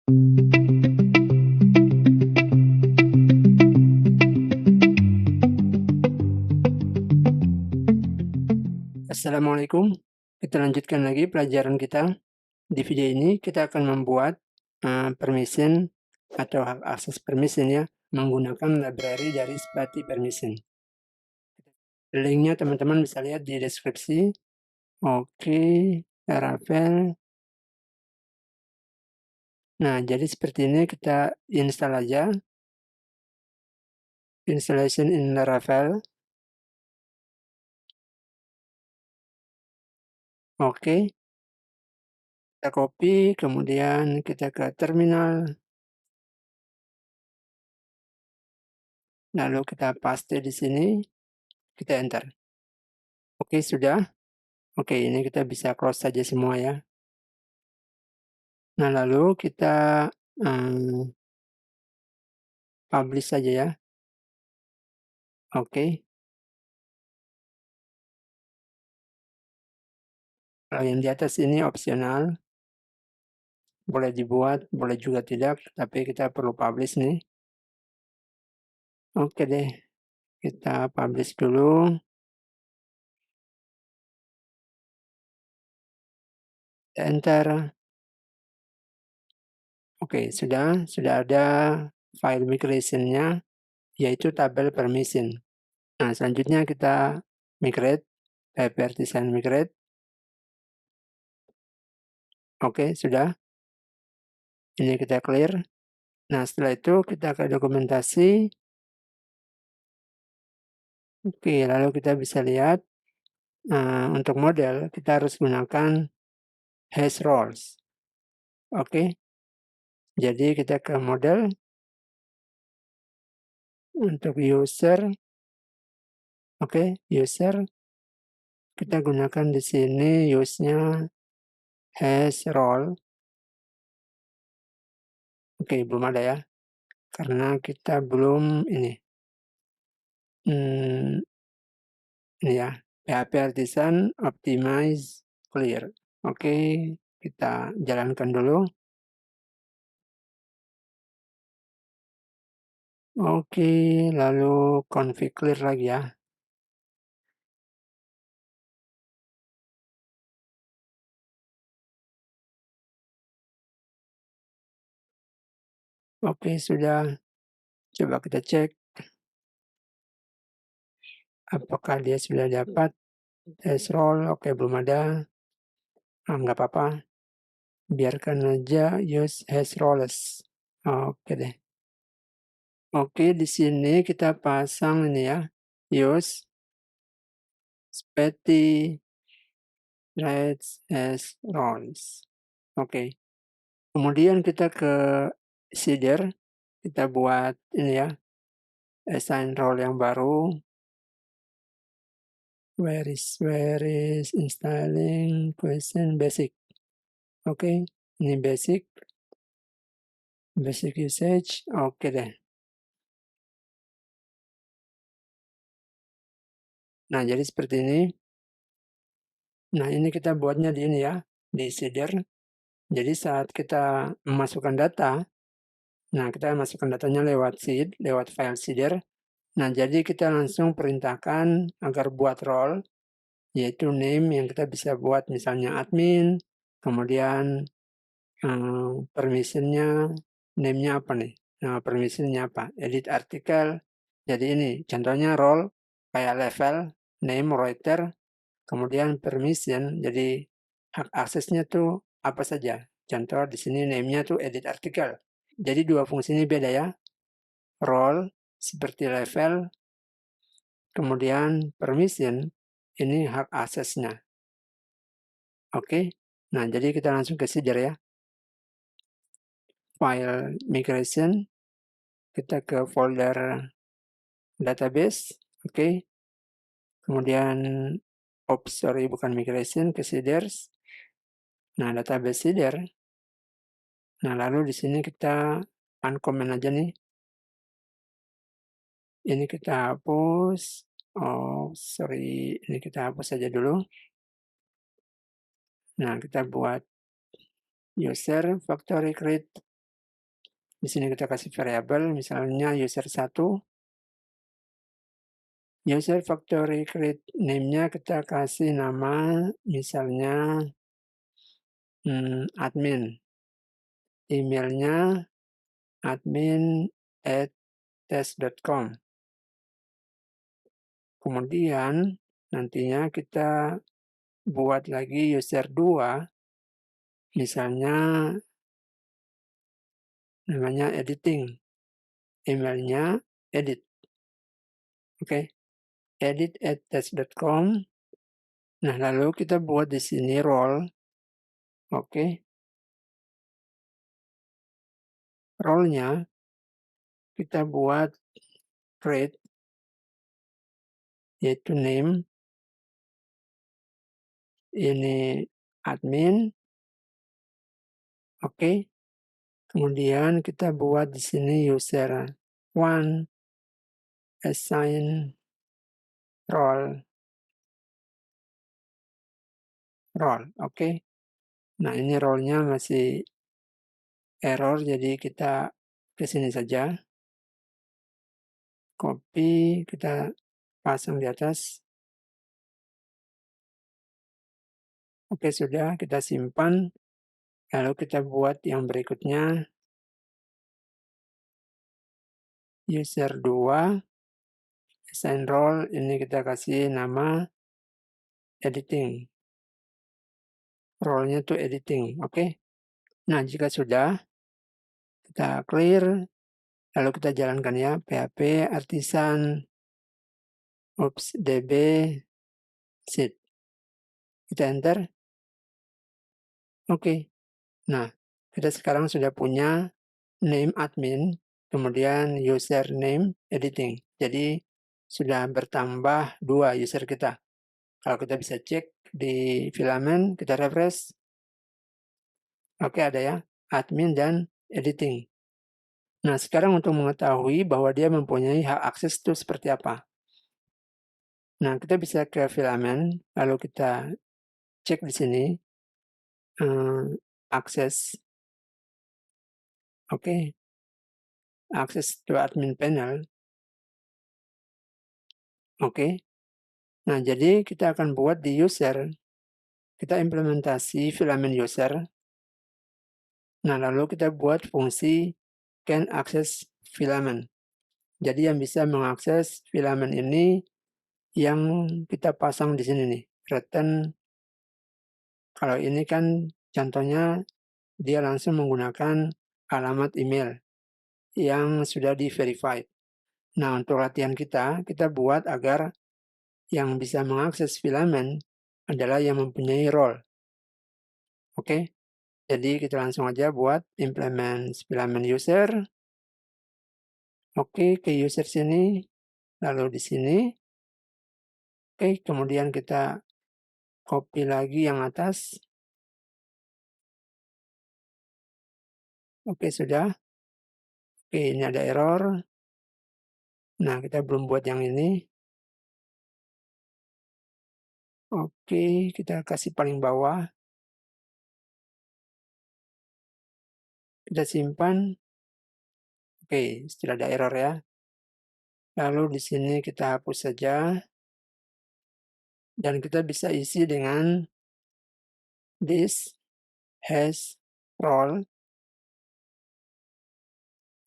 Assalamualaikum. Kita lanjutkan lagi pelajaran kita. Di video ini kita akan membuat permission atau hak akses permission ya, menggunakan library dari Spati Permission. Linknya teman-teman bisa lihat di deskripsi. Oke, Laravel. Nah, jadi seperti ini kita install aja. Installation in Laravel. Oke. Kita copy, kemudian kita ke terminal. Lalu kita paste di sini, kita enter. Oke, sudah. Oke, ini kita bisa close saja semua ya. Nah, lalu kita publish saja ya. Oke. Kalau yang di atas ini opsional. Boleh dibuat, boleh juga tidak, tapi kita perlu publish nih. Oke deh, kita publish dulu. Enter. Oke, sudah ada file migration-nya, yaitu tabel permission. Nah, selanjutnya kita migrate, artisan migrate. Oke, sudah. Ini kita clear. Nah, setelah itu kita ke dokumentasi. Oke, lalu kita bisa lihat untuk model kita harus gunakan hash roles. Oke, jadi kita ke model untuk user. Oke, user kita gunakan di sini use-nya hash role. Oke, belum ada ya, karena kita belum ini ya, PHP Artisan Optimize Clear. Oke, kita jalankan dulu. Oke, lalu config clear lagi ya. Oke, sudah. Coba kita cek apakah dia sudah dapat hash role. Oke, belum ada. Nggak apa-apa. Biarkan aja use hash roles. Oke deh. Oke, di sini kita pasang ini ya, use Spati hash roles. Oke. Kemudian kita ke seeder, kita buat ini ya, assign role yang baru. Where is installing question basic. Oke, ini basic usage. Oke deh. Nah, jadi seperti ini. Nah, ini kita buatnya di ini ya, di seeder. Jadi saat kita memasukkan data, nah kita masukkan datanya lewat seed, lewat file seeder. Nah, jadi kita langsung perintahkan agar buat role, yaitu name yang kita bisa buat misalnya admin, kemudian permission-nya, name-nya apa nih? Nah, permission-nya apa? Edit artikel. Jadi ini contohnya role kayak level, name, writer, kemudian permission. Jadi hak aksesnya tuh apa saja. Contoh di sini name-nya tuh edit artikel. Jadi dua fungsi ini beda ya. Role seperti level, kemudian permission ini hak aksesnya. Oke. Nah, jadi kita langsung ke seeder ya. File migration, kita ke folder database, oke. Kemudian, bukan migration, ke seeders. Nah, database seeder. Nah, lalu di sini kita uncomment aja nih. Ini kita hapus. Ini kita hapus saja dulu. Nah, kita buat user factory create Di sini kita kasih variabel, misalnya user1. User factory create name-nya kita kasih nama, misalnya admin. Emailnya admin@test.com. Kemudian nantinya kita buat lagi user2, misalnya namanya editing. Emailnya edit. Oke. Edit@test.com. Nah, lalu kita buat di sini role. Oke. Role-nya kita buat create, yaitu name. Ini admin. Oke. Kemudian kita buat di sini user1 assign role. Oke. Nah, ini role-nya masih error, jadi kita ke sini saja. Copy, kita pasang di atas. Oke, sudah, kita simpan. Lalu kita buat yang berikutnya. User2 assign role, ini kita kasih nama editing. Role-nya tuh editing, oke. Nah, jika sudah, kita clear, lalu kita jalankan ya, php artisan db seed. Kita enter. Oke. Nah, kita sekarang sudah punya name admin, kemudian username editing. Jadi sudah bertambah 2 user kita. Kalau kita bisa cek di filament, kita refresh. Oke, ada ya, admin dan editing. Nah, sekarang untuk mengetahui bahwa dia mempunyai hak akses itu seperti apa. Nah, kita bisa ke filament, lalu kita cek di sini, akses. Oke, akses to admin panel. Oke. Nah, jadi kita akan buat di user. Kita implementasi filament user. Nah, lalu kita buat fungsi can access filament. Jadi yang bisa mengakses filament ini yang kita pasang di sini nih, return. Kalau ini kan contohnya dia langsung menggunakan alamat email yang sudah di-verified. Nah, untuk latihan kita buat agar yang bisa mengakses filament adalah yang mempunyai role. Oke, jadi kita langsung aja buat implement filament user. Oke, ke user sini, lalu di sini. Oke, kemudian kita copy lagi yang atas. Oke, sudah. Oke, ini ada error. Nah, kita belum buat yang ini. Oke, kita kasih paling bawah. Kita simpan. Oke, setelah ada error ya. Lalu di sini kita hapus saja. Dan kita bisa isi dengan this has role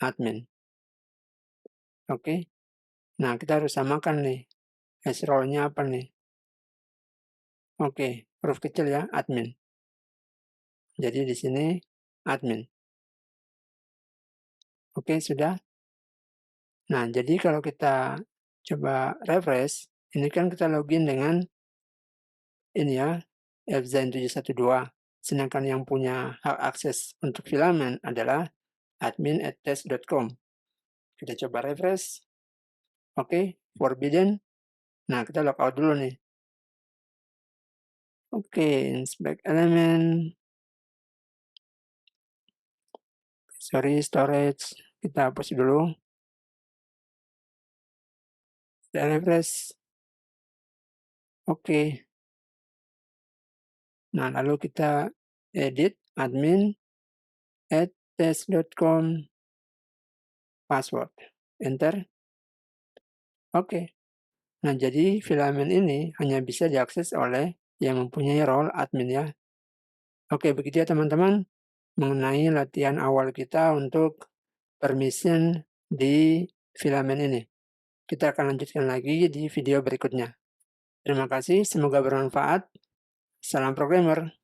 admin. Oke. Nah, kita harus samakan nih. Has role-nya apa nih? Oke, huruf kecil ya, admin. Jadi di sini admin. Oke, sudah. Nah, jadi kalau kita coba refresh, ini kan kita login dengan ini ya, fzain712. Sedangkan yang punya hak akses untuk filament adalah admin@test.com. Kita coba refresh. Oke, forbidden. Nah, kita logout dulu nih. Oke, inspect element. Sorry, storage. Kita hapus dulu. Kita refresh. Oke. Nah, lalu kita edit admin@test.com. password. Enter. Oke. Nah, jadi filamen ini hanya bisa diakses oleh yang mempunyai role admin ya. Oke, begitu ya teman-teman mengenai latihan awal kita untuk permission di filamen ini. Kita akan lanjutkan lagi di video berikutnya. Terima kasih, semoga bermanfaat. Salam programmer.